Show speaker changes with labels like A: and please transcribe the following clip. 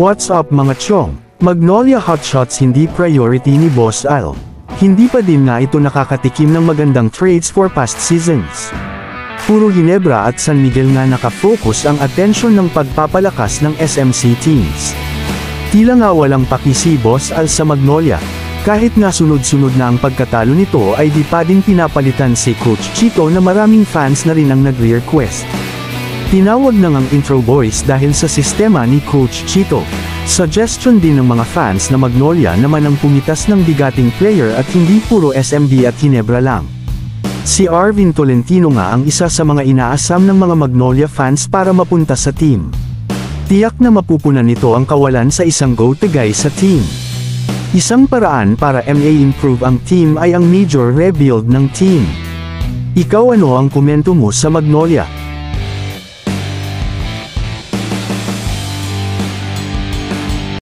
A: What's up mga chong? Magnolia Hotshots hindi priority ni Boss Al. Hindi pa din nga ito nakakatikim ng magandang trades for past seasons. Puro Ginebra at San Miguel nga nakafocus ang atensyon ng pagpapalakas ng SMC teams. Tila nga walang paki si Boss Al sa Magnolia. Kahit nga sunod-sunod na ang pagkatalo nito ay di pa din pinapalitan si Coach Chito na maraming fans na rin ang nag-request. Tinawag na ngang intro boys dahil sa sistema ni Coach Chito. Suggestion din ng mga fans na Magnolia naman ang pumitas ng bigating player at hindi puro SMB at Ginebra lang. Si Arvin Tolentino nga ang isa sa mga inaasam ng mga Magnolia fans para mapunta sa team. Tiyak na mapupunan nito ang kawalan sa isang go-to guy sa team. Isang paraan para ma-improve ang team ay ang major rebuild ng team. Ikaw ano ang komento mo sa Magnolia?